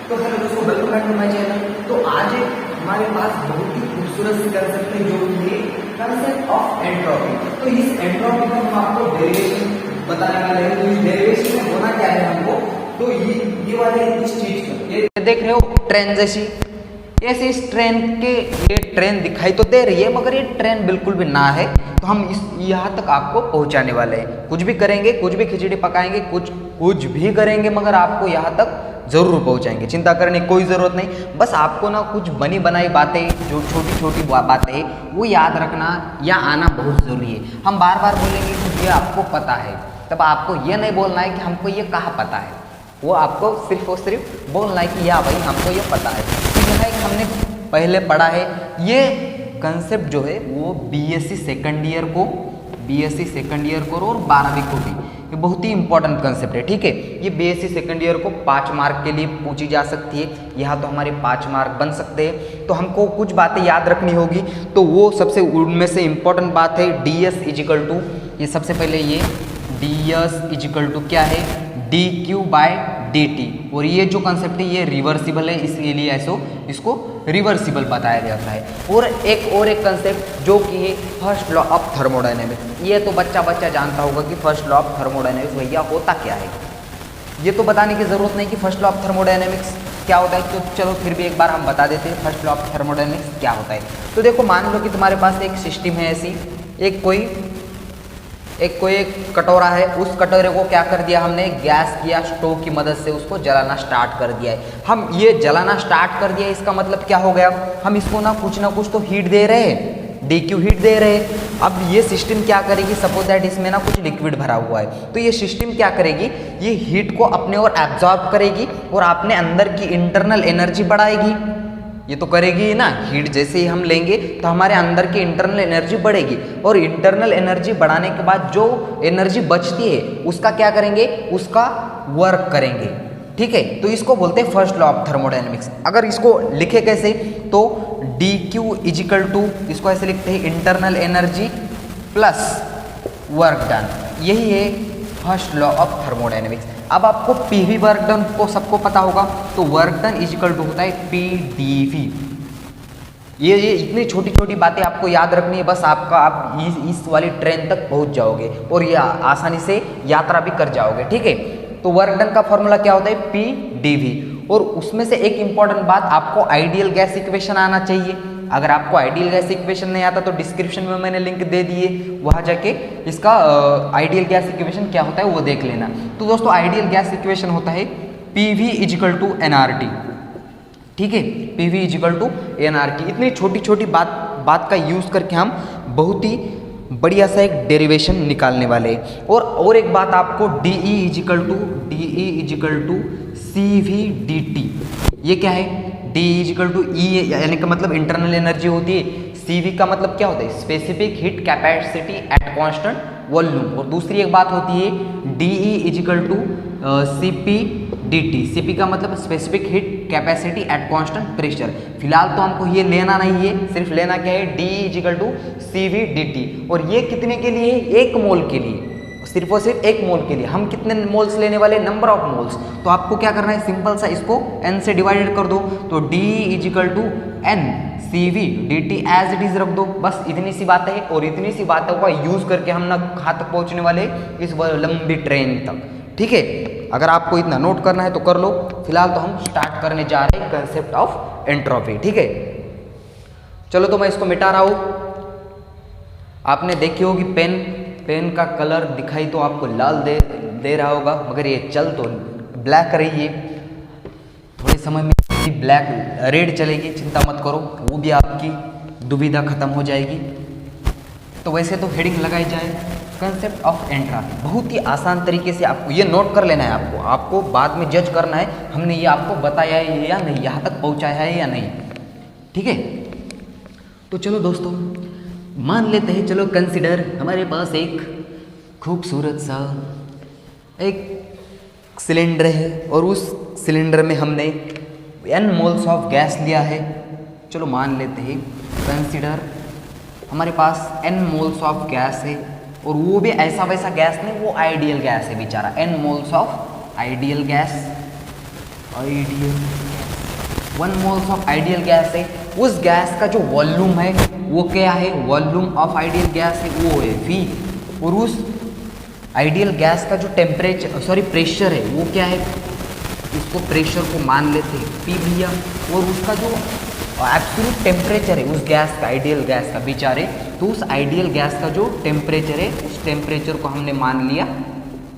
तो हेलो दोस्तों, welcome back to my channel. तो आज हमारे पास बहुत ही खूबसूरत सी कंसेप्ट है जो है कंसेप्ट ऑफ एंट्रोपी। तो इस एंट्रोपी का हम आपको डेरिवेशन बताने वाले हैं। तो इस डेरिवेशन में होना क्या है हमको, तो ये वाले इस चीज को ये देख रहे हो ट्रेन जैसी, ऐसे इस ट्रेन के ये ट्रेन दिखाई तो दे रही है मगर ये ट्रेन बिल्कुल भी ना है। तो हम इस यहाँ तक आपको पहुँचाने वाले हैं। कुछ भी करेंगे, कुछ भी खिचड़ी पकाएंगे, कुछ भी करेंगे मगर आपको यहाँ तक जरूर पहुँचाएंगे। चिंता करने की कोई ज़रूरत नहीं। बस आपको ना कुछ बनी बनाई बातें, जो छोटी छोटी बातें वो याद रखना या आना बहुत ज़रूरी है। हम बार बार बोलेंगे कि ये आपको पता है, तब आपको ये नहीं बोलना है कि हमको ये कहाँ पता है। वो आपको सिर्फ और सिर्फ बोलना है कि या भाई हमको ये पता है। तो यह है कि हमने पहले पढ़ा है ये कंसेप्ट जो है वो बीएससी सेकंड ईयर को और 12वीं को भी, ये बहुत ही इंपॉर्टेंट कंसेप्ट है। ठीक है, ये बीएससी सेकंड ईयर को 5 मार्क के लिए पूछी जा सकती है। यहाँ तो हमारे 5 मार्क बन सकते हैं। तो हमको कुछ बातें याद रखनी होगी। तो वो सबसे उनमें से इंपॉर्टेंट बात है ds इजिकल टू, ये सबसे पहले ये ds इजिकल टू क्या है, dq/dt। और ये जो कंसेप्ट है ये रिवर्सिबल है, इसलिए ऐसो इसको रिवर्सिबल बताया जाता है। और एक कंसेप्ट जो कि है फर्स्ट लॉ ऑफ थर्मोडायनेमिक्स। ये तो बच्चा जानता होगा कि फर्स्ट लॉ ऑफ थर्मोडायनेमिक्स भैया होता क्या है। ये तो बताने की ज़रूरत नहीं कि फर्स्ट लॉ ऑफ थर्मोडायनेमिक्स क्या होता है। तो चलो फिर भी एक बार हम बता देते हैं फर्स्ट लॉ ऑफ थर्मोडायनेमिक्स क्या होता है। तो देखो, मान लो कि तुम्हारे पास एक सिस्टम है ऐसी, एक कटोरा है। उस कटोरे को क्या कर दिया हमने, गैस या स्टोव की मदद से उसको जलाना स्टार्ट कर दिया है। हम ये जलाना स्टार्ट कर दिया, इसका मतलब क्या हो गया, हम इसको ना कुछ तो हीट दे रहे हैं, डीक्यू हीट दे रहे हैं। अब ये सिस्टम क्या करेगी, सपोज दैट इसमें ना कुछ लिक्विड भरा हुआ है, तो ये सिस्टम क्या करेगी, ये हीट को अपने ओर एब्जॉर्ब करेगी और अपने अंदर की इंटरनल एनर्जी बढ़ाएगी। ये तो करेगी ना, हीट जैसे ही हम लेंगे तो हमारे अंदर की इंटरनल एनर्जी बढ़ेगी। और इंटरनल एनर्जी बढ़ाने के बाद जो एनर्जी बचती है उसका क्या करेंगे, उसका वर्क करेंगे। ठीक है, तो इसको बोलते हैं फर्स्ट लॉ ऑफ थर्मोडायनेमिक्स। अगर इसको लिखे कैसे, तो dq इजिकल टू, इसको ऐसे लिखते हैं internal energy plus work done. यही है फर्स्ट लॉ ऑफ थर्मोडायनेमिक्स। अब आपको पीवी वर्क डन को सबको पता होगा, तो वर्क डन इजिकल टू होता है pdv। ये इतनी छोटी छोटी बातें आपको याद रखनी है, बस आप इस वाली ट्रेन तक पहुंच जाओगे और ये आसानी से यात्रा भी कर जाओगे। ठीक है, तो वर्क डन का फॉर्मूला क्या होता है, pdv। और उसमें से एक इंपॉर्टेंट बात, आपको आइडियल गैस इक्वेशन आना चाहिए। अगर आपको आइडियल गैस इक्वेशन नहीं आता तो डिस्क्रिप्शन में मैंने लिंक दे दिए, वहाँ जाके इसका आइडियल गैस इक्वेशन क्या होता है वो देख लेना। तो दोस्तों, आइडियल गैस इक्वेशन होता है PV इजिकल टू nRT। ठीक है, PV इजिकल टू nRT। इतनी छोटी छोटी बात का यूज़ करके हम बहुत ही बढ़िया सा एक डेरिवेशन निकालने वाले हैं। और एक बात आपको DE इजिकल टू CVdt। ये क्या है, D इजिकल टू E यानी कि मतलब इंटरनल एनर्जी होती है। CV का मतलब क्या होता है, specific heat capacity at constant volume. और दूसरी एक बात होती है DE is equal to CPdt। CP का मतलब specific heat capacity at constant pressure. फिलहाल तो हमको ये लेना नहीं है, सिर्फ लेना क्या है, DE इजिकल टू CVdt। और ये कितने के लिए है, 1 मोल के लिए, सिर्फ और सिर्फ 1 मोल के लिए। हम कितने मोल्स लेने वाले, नंबर ऑफ मोल्स। तो आपको क्या करना है, सिंपल सा इसको n से डिवाइडेड कर दो, तो D is equal to n CVdt as it is रख दो। बस इतनी सी बात है, और इतनी सी बातों का यूज करके हम ना कहाँ तक पहुँचने वाले, इस लंबी ट्रेन तक। ठीक है, अगर आपको इतना नोट करना है तो कर लो। फिलहाल तो हम स्टार्ट करने जा रहे हैं कंसेप्ट ऑफ एंट्रोपी। ठीक है, चलो तो मैं इसको मिटा रहा हूँ। आपने देखी होगी पेन का कलर दिखाई तो आपको लाल दे रहा होगा, मगर ये चल तो ब्लैक रही है। थोड़े समय में ब्लैक रेड चलेगी, चिंता मत करो, वो भी आपकी दुविधा खत्म हो जाएगी। तो वैसे तो हेडिंग लगाई जाए कंसेप्ट ऑफ एंट्रोपी। बहुत ही आसान तरीके से आपको ये नोट कर लेना है। आपको बाद में जज करना है हमने ये आपको बताया है या नहीं, यहाँ तक पहुँचाया है या नहीं। ठीक है, तो चलो दोस्तों मान लेते हैं, चलो कंसिडर हमारे पास एक खूबसूरत सा एक सिलेंडर है और उस सिलेंडर में हमने n मोल्स ऑफ गैस लिया है। चलो मान लेते हैं, कंसिडर हमारे पास n मोल्स ऑफ गैस है, और वो भी ऐसा वैसा गैस नहीं, वो आइडियल गैस है बेचारा। n moles of ideal gas, ideal 1 moles of ideal gas है, उस गैस का जो वॉल्यूम है वो क्या है, वॉल्यूम ऑफ आइडियल गैस है वो है V, और उस आइडियल गैस का जो प्रेशर है वो क्या है, उसको प्रेशर को मान लेते हैं P भैया, और उसका जो एब्सोल्यूट टेम्परेचर है उस गैस का, आइडियल गैस का विचारे, तो उस आइडियल गैस का जो टेम्परेचर है उस टेम्परेचर को हमने मान लिया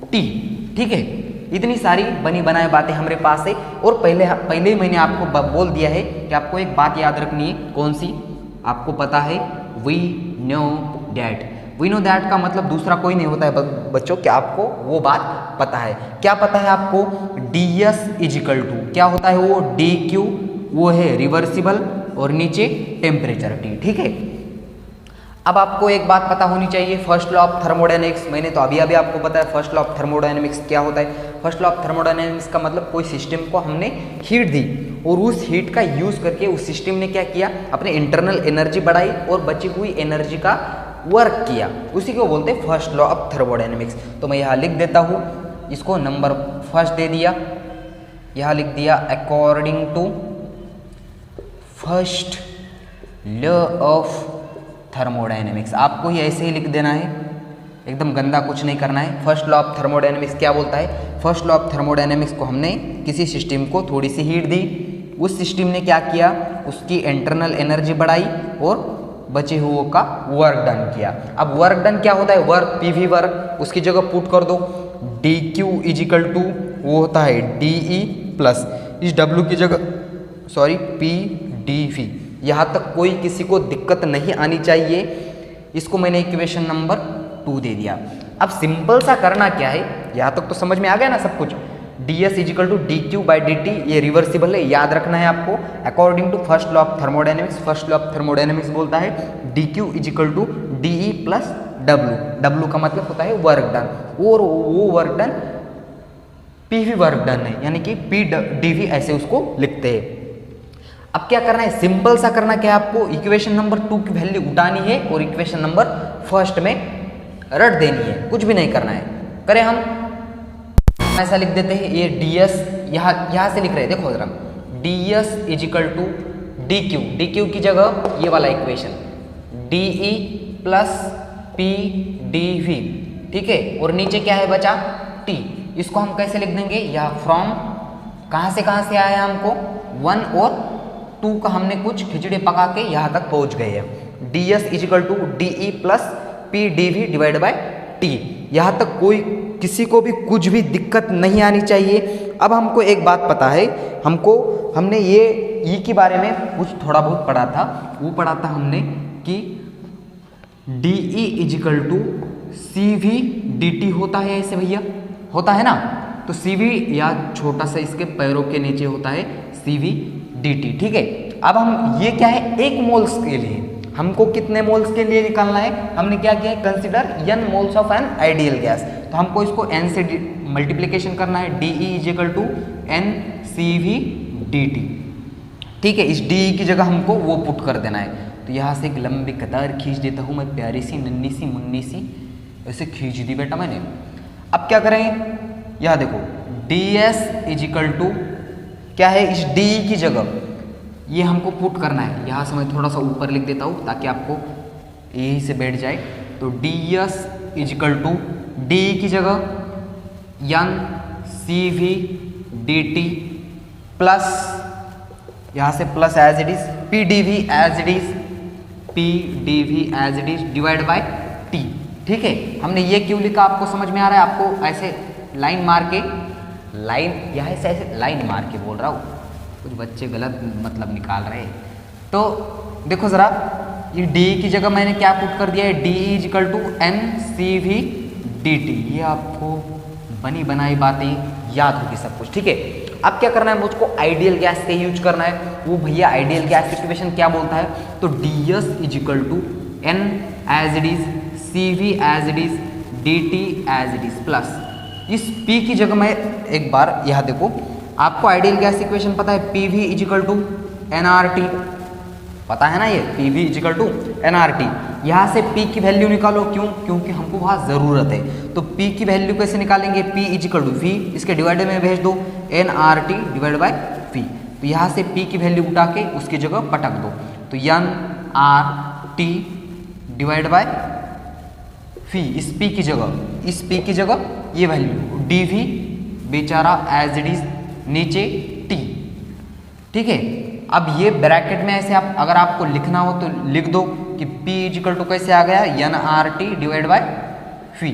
T। ठीक है, इतनी सारी बनी बनाई बातें हमारे पास है। और पहले ही मैंने आपको बोल दिया है कि आपको एक बात याद रखनी है, कौन सी, आपको पता है we know that. We know that का मतलब दूसरा कोई नहीं होता है बच्चों, क्या आपको वो बात पता है, क्या पता है आपको, ds इजिकल टू क्या होता है वो, dq, वो है रिवर्सिबल, और नीचे टेम्परेचर T। ठीक है, अब आपको एक बात पता होनी चाहिए, फर्स्ट लॉ ऑफ थर्मोडायनेमिक्स, मैंने तो अभी आपको पता है फर्स्ट लॉ ऑफ थर्मोडायनेमिक्स क्या होता है। फर्स्ट लॉ ऑफ थर्मोडायनेमिक्स का मतलब कोई सिस्टम को हमने हीट दी और उस हीट का यूज करके उस सिस्टम ने क्या किया, अपने इंटरनल एनर्जी बढ़ाई और बची हुई एनर्जी का वर्क किया, उसी को बोलते हैं फर्स्ट लॉ ऑफ थर्मोडायनेमिक्स। तो मैं यहाँ लिख देता हूँ, इसको नंबर फर्स्ट दे दिया, यहाँ लिख दिया according to first law of thermodynamics. आपको ही ऐसे ही लिख देना है, एकदम गंदा कुछ नहीं करना है। फर्स्ट लॉ ऑफ थर्मोडायनेमिक्स क्या बोलता है, फर्स्ट लॉ ऑफ थर्मोडायनेमिक्स को हमने किसी सिस्टम को थोड़ी सी हीट दी, उस सिस्टम ने क्या किया, उसकी इंटरनल एनर्जी बढ़ाई और बचे हुए का वर्क डन किया। अब वर्क डन क्या होता है, वर्क पीवी वर्क, उसकी जगह पुट कर दो dq इजिकल टू वो होता है de प्लस इस w की जगह p dv। यहाँ तक कोई किसी को दिक्कत नहीं आनी चाहिए, इसको मैंने इक्वेशन नंबर 2 दे दिया। अब सिंपल सा करना क्या है, यहाँ तक तो समझ में आ गया ना सब कुछ, ds is equal to dq by dt, ये रिवर्सिबल है, याद रखना है आपको according to first law of thermodynamics. First law of thermodynamics बोलता है dq is equal to de plus w का मतलब होता है वर्क डन, और वो work done pv work done है, यानी कि p dv ऐसे उसको लिखते हैं। अब क्या करना है, सिंपल सा करना क्या है, आपको इक्वेशन नंबर 2 की वैल्यू उठानी है और इक्वेशन नंबर फर्स्ट में रट देनी है, कुछ भी नहीं करना है। करें हम ऐसा लिख देते हैं, ये ds यहाँ से लिख रहे हैं, देखो जरा ds इजिकल टू dq की जगह ये वाला equation de plus p dv, ठीक है, और नीचे क्या है बचा t, इसको हम कैसे लिख देंगे, यह फ्रॉम कहाँ से आया हमको 1 और 2 का हमने कुछ खिचड़ी पका के यहाँ तक पहुँच गए हैं। ds is equal to de plus p dv divide by t, यहाँ तक कोई किसी को भी कुछ भी दिक्कत नहीं आनी चाहिए। अब हमको एक बात पता है, हमने ये ई के बारे में कुछ थोड़ा बहुत पढ़ा था, वो पढ़ा था हमने कि de is equal to cv dt होता है, ऐसे भैया होता है ना, तो cv या छोटा सा इसके पैरों के नीचे होता है cv dt। ठीक है, अब हम ये क्या है, एक मोल्स के लिए हमको कितने मोल्स के लिए निकालना है, हमने क्या किया, consider n moles of an ideal gas, तो हमको इसको n से मल्टीप्लिकेशन करना है, de is equal to n cv dt। ठीक है, इस de की जगह हमको वो पुट कर देना है, तो यहाँ से एक लंबी कतार खींच देता हूँ मैं, प्यारी सी नन्ही सी मुन्नी सी ऐसे खींच दी बेटा मैंने। अब क्या करें, यहाँ देखो ds इजिकल टू क्या है, इस d की जगह ये हमको पुट करना है, यहाँ से मैं थोड़ा सा ऊपर लिख देता हूँ ताकि आपको यही से बैठ जाए। तो ds इजिकल टू d की जगह n cv dt प्लस यहाँ से plus as it is p dv as it is divide by t। ठीक है, हमने ये क्यों लिखा आपको समझ में आ रहा है, आपको ऐसे लाइन मार के, लाइन यहाँ से ऐसे लाइन मार के बोल रहा हूँ, कुछ बच्चे गलत मतलब निकाल रहे हैं। तो देखो ज़रा, ये d की जगह मैंने क्या पुट कर दिया है, de is equal to n cv dt, ये आपको बनी बनाई बातें याद होगी सब कुछ। ठीक है, अब क्या करना है, मुझको आइडियल गैस का यूज करना है, वो भैया आइडियल गैस इक्वेशन क्या बोलता है, तो ds is equal to n as it is cv as it is dt as it is plus इस p की जगह मैं एक बार यहाँ देखो, आपको आइडियल गैस इक्वेशन पता है, pv इजिकल टू nRT, पता है ना ये pv इजिकल टू nRT। यहाँ से p की वैल्यू निकालो, क्यों, क्योंकि हमको वहाँ ज़रूरत है। तो p की वैल्यू कैसे निकालेंगे, p इजिकल टू v, इसके डिवाइडर में भेज दो nRT डिवाइड बाय v। तो यहाँ से P की वैल्यू उठा के उसकी जगह पटक दो, तो N R T divide by फी, इस P की जगह ये वैल्यू डी वी बेचारा एज इट इज नीचे T, ठीक है। अब ये ब्रैकेट में ऐसे आप अगर आपको लिखना हो तो लिख दो कि P इजिकल टू कैसे आ गया, N R T divide by V.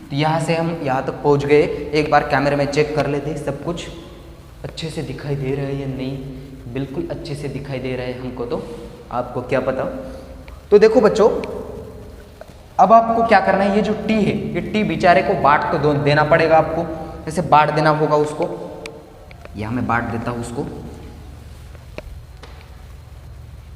तो यहाँ से हम यहाँ तक पहुँच गए। एक बार कैमरे में चेक कर लेते सब कुछ अच्छे से दिखाई दे रहा है या नहीं। बिल्कुल अच्छे से दिखाई दे रहा है हमको, तो आपको क्या पता। तो देखो बच्चों, अब आपको क्या करना है, ये जो T है ये T बेचारे को बांट तो देना पड़ेगा आपको, जैसे बांट देना होगा उसको। यहाँ मैं बांट देता हूँ उसको,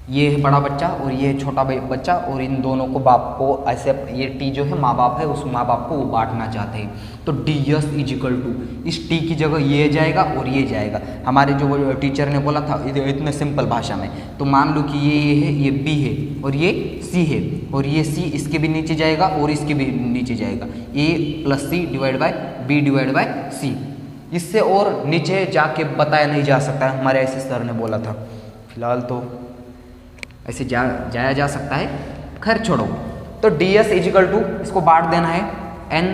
ये है बड़ा बच्चा और ये है छोटा बच्चा, और इन दोनों को बाप को ऐसे, ये T जो है माँ बाप है, उस माँ बाप को वो बांटना चाहते हैं। तो डी एस इजिकल टू इस T की जगह ये जाएगा और ये जाएगा। हमारे जो टीचर ने बोला था इतने सिंपल भाषा में, तो मान लो कि ये है, ये B है और ये C है, और ये C इसके भी नीचे जाएगा और इसके भी नीचे जाएगा, A plus C divide by B divide by C। इससे और नीचे जाके बताया नहीं जा सकता है, हमारे ऐसे सर ने बोला था। फिलहाल तो ऐसे जाया जा सकता है, खैर छोड़ो। तो डी एस इजिकल टू इसको बांट देना है N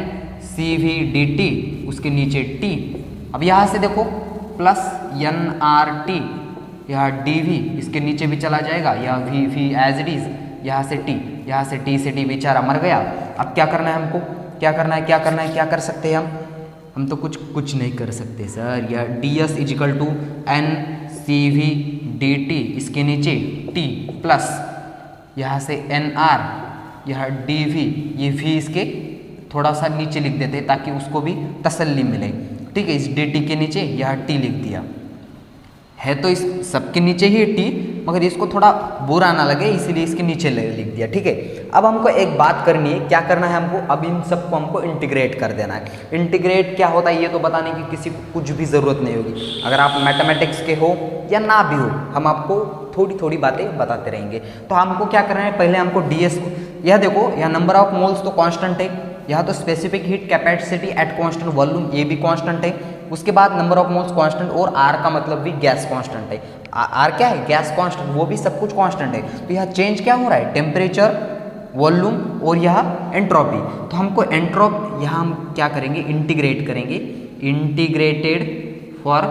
C V D T, उसके नीचे T। अब यहाँ से देखो प्लस एन आर टी, यहाँ डी वी इसके नीचे भी चला जाएगा, यहाँ V V as it is, यहाँ से T, यहाँ से T से T बेचारा मर गया। अब क्या करना है हमको, क्या करना है, क्या कर सकते हैं हम तो कुछ नहीं कर सकते सर। यह D S is equal to N C V D T, इसके नीचे T प्लस यहाँ से एन आर, यहाँ डी वी, ये V इसके थोड़ा सा नीचे लिख देते हैं ताकि उसको भी तसल्ली मिले, ठीक है। इस डी टी के नीचे यहाँ T लिख दिया है, तो इस सबके नीचे ही T, मगर इसको थोड़ा बुरा ना लगे इसलिए इसके नीचे लिख दिया, ठीक है। अब हमको एक बात करनी है, क्या करना है हमको, अब इन सबको हमको इंटीग्रेट कर देना है। इंटीग्रेट क्या होता है ये तो बताने की किसी को कुछ भी ज़रूरत नहीं होगी, अगर आप मैथमेटिक्स के हो या ना भी हो, हम आपको थोड़ी थोड़ी बातें बताते रहेंगे। तो हमको क्या करना है, पहले हमको ds को, यह देखो यहाँ नंबर ऑफ मोल्स तो कांस्टेंट है, यहाँ तो specific heat capacity at constant volume ये भी कांस्टेंट है, उसके बाद नंबर ऑफ मोल्स कांस्टेंट, और r का मतलब भी गैस कांस्टेंट है। r क्या है, गैस कांस्टेंट, वो भी सब कुछ कांस्टेंट है। तो यहाँ चेंज क्या हो रहा है, टेम्परेचर, वॉल्यूम और यहाँ एंट्रोपी। तो हमको यहाँ हम क्या करेंगे, इंटीग्रेट करेंगे, इंटीग्रेटेड फॉर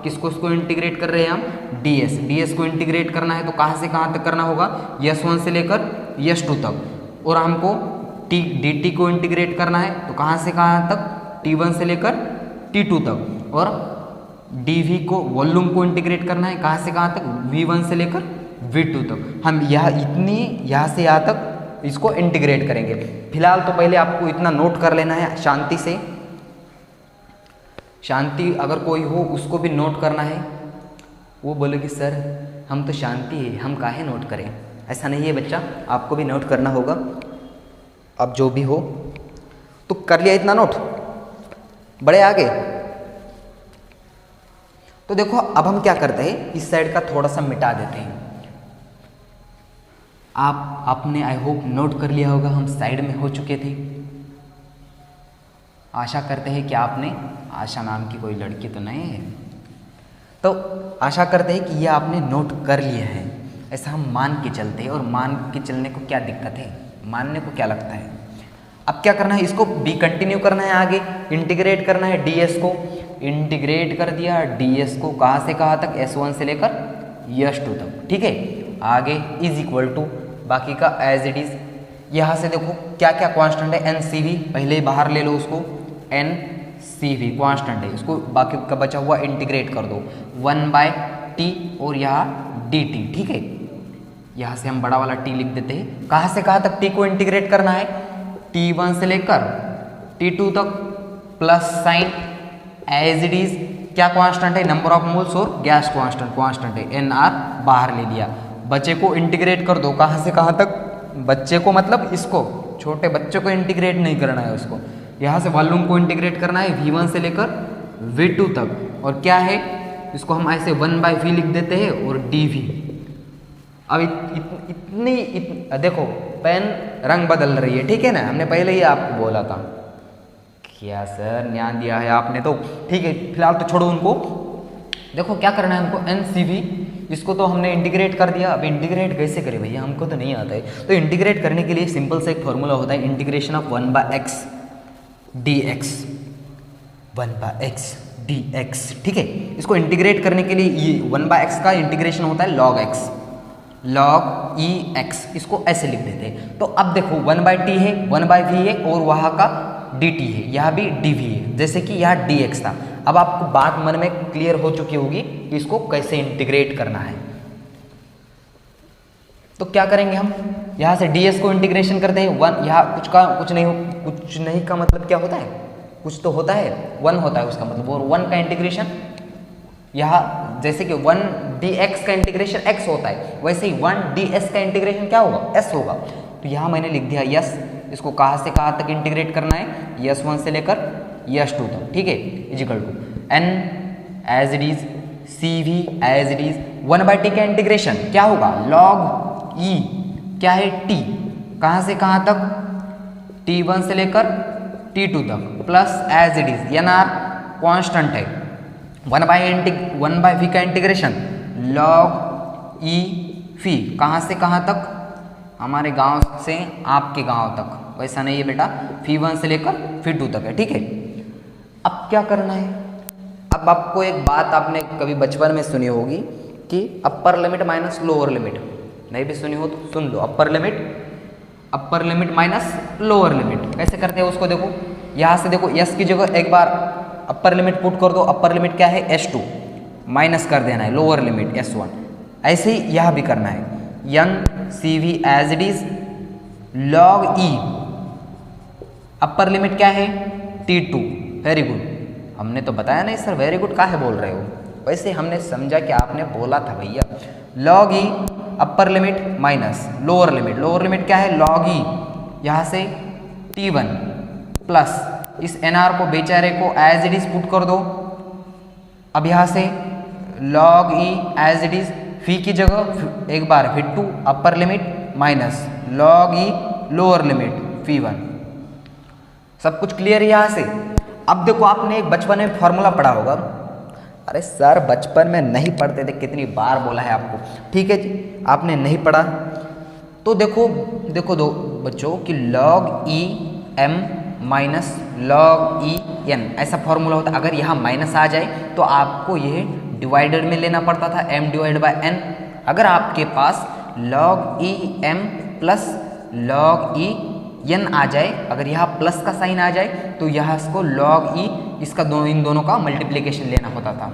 किसको इंटीग्रेट कर रहे हैं हम, ds को इंटीग्रेट करना है। तो कहाँ से कहाँ तक करना होगा, S1 से लेकर S2 तक, और हमको dt को इंटीग्रेट करना है, तो कहाँ से कहाँ तक, T1 से लेकर T2 तक, और dv को, वॉल्यूम को इंटीग्रेट करना है, कहाँ से कहाँ तक, V1 से लेकर V2 तक। हम यहाँ से यहाँ तक इसको इंटीग्रेट करेंगे। फिलहाल तो पहले आपको इतना नोट कर लेना है शांति से, शांति अगर कोई हो उसको भी नोट करना है। वो बोलेगी सर हम तो शांति है, हम काहे नोट करें, ऐसा नहीं है बच्चा, आपको भी नोट करना होगा। अब जो भी हो तो कर लिया इतना नोट, बड़े आगे। तो देखो अब हम क्या करते हैं, इस साइड का थोड़ा सा मिटा देते हैं। आपने आई होप नोट कर लिया होगा, हम साइड में हो चुके थे। आशा करते हैं कि आपने, आशा नाम की कोई लड़की तो नहीं है, तो आशा करते हैं कि ये आपने नोट कर लिया है, ऐसा हम मान के चलते हैं। और मान के चलने को क्या दिक्कत है, मानने को क्या लगता है। अब क्या करना है, इसको भी कंटिन्यू करना है, आगे इंटीग्रेट करना है, ds को इंटीग्रेट कर दिया, ds को कहाँ से कहाँ तक, S1 से लेकर S2 तक, ठीक है। आगे इज इक्वल टू बाकी का एज इट इज। यहाँ से देखो क्या क्या कांस्टेंट है, NCV पहले ही बाहर ले लो उसको, NCV कांस्टेंट है, उसको बाकी का बचा हुआ इंटीग्रेट कर दो, 1/T और यहाँ dt, ठीक है। यहाँ से हम बड़ा वाला T लिख देते हैं। कहाँ से कहाँ तक T को इंटीग्रेट करना है, T1 से लेकर T2 तक, plus sign as it is. क्या कांस्टेंट है, नंबर ऑफ मोल्स और गैस कांस्टेंट है, NR बाहर ले लिया। बच्चे को इंटीग्रेट कर दो, कहाँ से कहाँ तक, बच्चे को मतलब इसको, छोटे बच्चे को इंटीग्रेट नहीं करना है उसको। यहाँ से वॉल्यूम को इंटीग्रेट करना है, V1 से लेकर V2 तक, और क्या है, इसको हम ऐसे 1/V लिख देते हैं, और dV। अब देखो पेन रंग बदल रही है, ठीक है ना, हमने पहले ही आपको बोला था। क्या सर ध्यान दिया है आपने तो, ठीक है। फिलहाल तो छोड़ो उनको, देखो क्या करना है हमको, एन सी वी, इसको तो हमने इंटीग्रेट कर दिया। अब इंटीग्रेट कैसे करें भैया, हमको तो नहीं आता है। तो इंटीग्रेट करने के लिए सिंपल सा एक फॉर्मूला होता है, integration of 1/x dx, 1/x dx, ठीक है। इसको इंटीग्रेट करने के लिए ये 1/x का इंटीग्रेशन होता है log x, log e x, इसको ऐसे लिख देते हैं। तो अब देखो 1/t है, 1/v है और वहाँ का dt है, यहाँ भी dv है, जैसे कि यहाँ dx था। अब आपको बात मन में क्लियर हो चुकी होगी कि इसको कैसे इंटीग्रेट करना है। तो क्या करेंगे हम, यहाँ से ds को इंटीग्रेशन करते हैं, 1 यहाँ कुछ नहीं का मतलब क्या होता है, कुछ तो होता है, 1 होता है उसका मतलब, और 1 का इंटीग्रेशन यहाँ जैसे कि 1 dx का इंटीग्रेशन x होता है, वैसे ही 1 ds का इंटीग्रेशन क्या होगा, s होगा। तो यहाँ मैंने लिख दिया s, इसको कहाँ से कहाँ तक इंटीग्रेट करना है, s1 से लेकर s2 तक, ठीक है, is equal to n as it is, cv as it is, 1/t का इंटीग्रेशन क्या होगा, log e क्या है t, कहाँ से कहाँ तक, t1 से लेकर t2 तक, plus as it is nr constant है, 1/v का इंटीग्रेशन log e फी, कहाँ से कहाँ तक, हमारे गांव से आपके गांव तक, वैसा नहीं है बेटा, फी 1 से लेकर फी 2 तक है, ठीक है। अब क्या करना है, अब आपको एक बात आपने कभी बचपन में सुनी होगी कि upper limit minus lower limit, नहीं भी सुनी हो तो सुन लो, upper limit minus lower limit कैसे करते हैं उसको देखो। यहाँ से देखो s की जगह एक बार अपर लिमिट पुट कर दो, अपर लिमिट क्या है s2, माइनस कर देना है लोअर लिमिट s1, ऐसे ही यह भी करना है, n cv as it is log e, upper limit क्या है t2, वेरी गुड, हमने तो बताया नहीं सर वेरी गुड काहे बोल रहे हो, वैसे हमने समझा कि आपने बोला था भैया, log e upper limit minus lower limit क्या है log e, यहाँ से t1 प्लस इस nr को बेचारे को एज इट इज पुट कर दो। अब यहाँ से log e as it is V की जगह एक बार V 2 upper limit minus log e lower limit V 1, सब कुछ क्लियर है यहाँ से। अब देखो आपने एक बचपन में फॉर्मूला पढ़ा होगा, अरे सर बचपन में नहीं पढ़ते थे, कितनी बार बोला है आपको, ठीक है जी, आपने नहीं पढ़ा तो देखो दो बच्चों कि log e m minus log e n ऐसा फॉर्मूला होता है। अगर यहाँ माइनस आ जाए तो आपको ये डिवाइडेड में लेना पड़ता था, m डिवाइड बाय n। अगर आपके पास log e m plus log e n आ जाए, अगर यहाँ प्लस का साइन आ जाए तो यहाँ इसको log e इसका इन दोनों का मल्टीप्लिकेशन लेना होता था,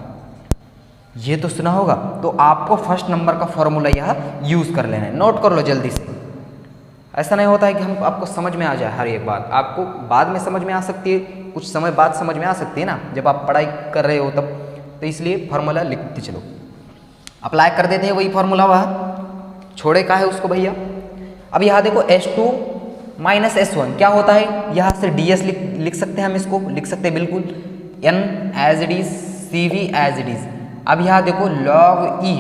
ये तो सुना होगा। तो आपको फर्स्ट नंबर का फॉर्मूला यहाँ यूज कर लेना है, नोट कर लो जल्दी से। ऐसा नहीं होता है कि हम आपको समझ में आ जाए हर एक बात, आपको बाद में समझ में आ सकती है, कुछ समय बाद समझ में आ सकती है ना, जब आप पढ़ाई कर रहे हो तब। तो इसलिए फॉर्मूला लिखते चलो, अप्लाई कर देते हैं वही फॉर्मूला, वह छोड़े का है उसको भैया। अब यहाँ देखो s2 माइनस s1 क्या होता है, यहाँ से ds लिख सकते हैं, हम इसको लिख सकते हैं बिल्कुल, n as it is, cv as it is. अब यहाँ देखो log e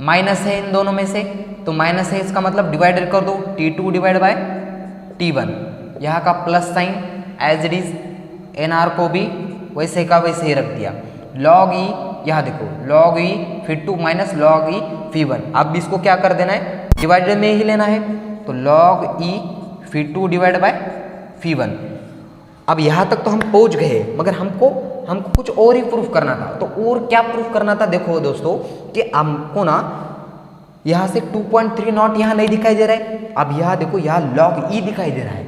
माइनस है इन दोनों में से, तो माइनस है इसका मतलब डिवाइडेड कर दो, t2 डिवाइड बाय t1, यहाँ का plus sign as it is, nr को भी वैसे का वैसे ही रख दिया, log e यहाँ देखो log e फिर 2 माइनस log e फी 1। अब इसको क्या कर देना है, डिवाइडेड में ही लेना है, तो log e V 2 divide by V 1। अब यहाँ तक तो हम पहुँच गए, मगर हमको कुछ और ही प्रूफ करना था। तो और क्या प्रूफ करना था, देखो दोस्तों कि हमको ना यहाँ से 2.3 नॉट यहाँ नहीं दिखाई दे रहा है, अब यहाँ देखो यहाँ log e दिखाई दे रहा है,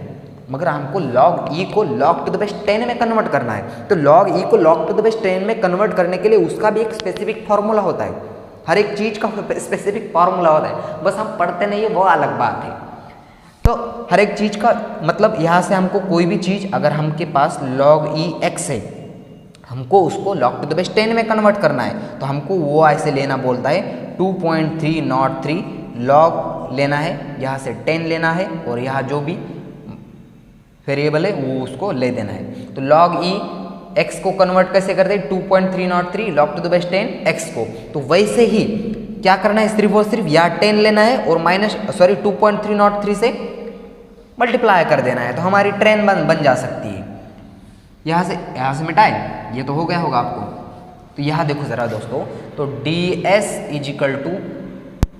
मगर हमको log e को log टू द बेस 10 में कन्वर्ट करना है। तो log e को log टू द बेस 10 में कन्वर्ट करने के लिए उसका भी एक स्पेसिफिक फार्मूला होता है, हर एक चीज का स्पेसिफिक फार्मूला होता है, बस हम पढ़ते नहीं है वो अलग बात है। तो हर एक चीज का मतलब यहाँ से हमको कोई भी चीज अगर हमके पास log e x है, हमको उसको log टू द बेस 10 में कन्वर्ट करना है, तो हमको वो ऐसे लेना बोलता है 2.303 log लेना है, यहाँ से 10 लेना है और यहाँ जो भी वेरिएबल है वो उसको ले देना है। तो log e x को कन्वर्ट कैसे करते हैं, 2.303 log to the base 10 x को। तो वैसे ही क्या करना है, सिर्फ और सिर्फ यहाँ 10 लेना है और 2.303 से मल्टीप्लाई कर देना है, तो हमारी ट्रेन बन जा सकती है। यहाँ से मिटाए, ये तो हो गया होगा आपको, तो यहाँ देखो ज़रा दोस्तों, तो ds इज इक्वल टू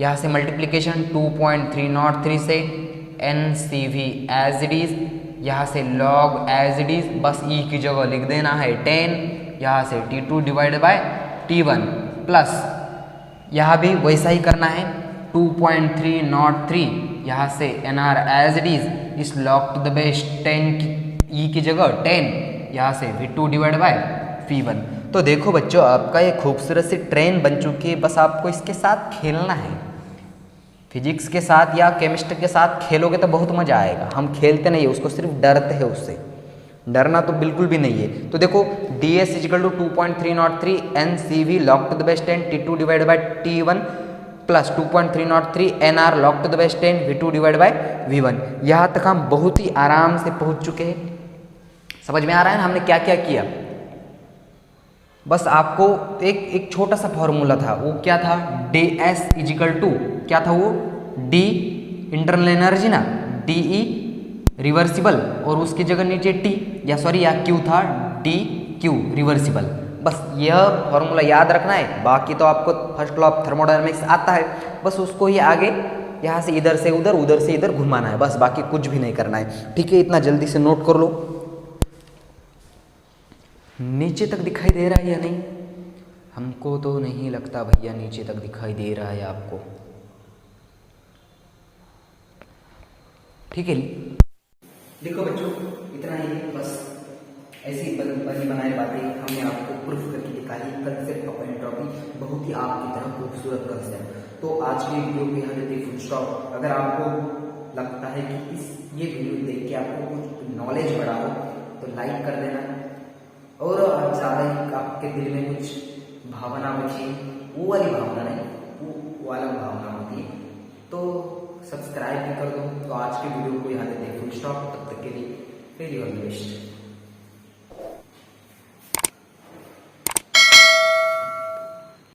यहाँ से मल्टीप्लीकेशन 2.303 से NCV एज इट इज, यहाँ से log एज इट इज, बस e की जगह लिख देना है 10, यहाँ से T2 divided by T1 plus यहाँ भी वैसा ही करना है 2.303, यहाँ से NR एज इट इज, इस log to the base 10 e की जगह 10, यहाँ से V2 डिवाइड बाय V1। तो देखो बच्चों, आपका ये खूबसूरत सी ट्रेन बन चुकी है, बस आपको इसके साथ खेलना है। फिजिक्स के साथ या केमिस्ट्री के साथ खेलोगे तो बहुत मजा आएगा। हम खेलते नहीं है उसको, सिर्फ डरते हैं उससे। डरना तो बिल्कुल भी नहीं है। तो देखो ds is equal to 2.303 NCV log to the base 10 T2 divide by T1 plus 2.303 NR log to the base 10 V2 divide by V1। यहाँ तक हम बहुत ही आराम से पहुँच चुके हैं। समझ में आ रहा है ना हमने क्या क्या किया? बस आपको एक छोटा सा फॉर्मूला था, वो क्या था, ds इजिकल टू क्या था वो, d इंटरनल एनर्जी ना, dE रिवर्सिबल और उसकी जगह नीचे t या सॉरी या q था, dq रिवर्सिबल। बस यह फॉर्मूला याद रखना है। बाकी तो आपको फर्स्ट लॉ ऑफ थर्मोडायनेमिक्स आता है, बस उसको ही आगे यहाँ से इधर से उधर, उधर से इधर घुमाना है, बस बाकी कुछ भी नहीं करना है। ठीक है, इतना जल्दी से नोट कर लो। नीचे तक दिखाई दे रहा है या नहीं? हमको तो नहीं लगता भैया नीचे तक दिखाई दे रहा है आपको। ठीक है, देखो बच्चों, इतना ही बस। ऐसी बनी बनाई बातें हमने आपको प्रूफ करके दिखाई। कंसेप्ट ऑफ एंट्रोपी बहुत ही आपकी तरह खूबसूरत कंसेप्ट। तो आज की वीडियो को यहाँ देते फुल स्टॉप। अगर आपको लगता है कि ये वीडियो देख के आपको कुछ नॉलेज बढ़ा हो तो लाइक कर देना, और ज़्यादा ही आपके दिल में कुछ भावना बची, वो वाली भावना नहीं, वो वाला भावना होती है, तो सब्सक्राइब भी कर दो। तो आज की वीडियो को यहाँ देते फुल स्टॉप। तब तक के लिए वेरी ऑल द बेस्ट।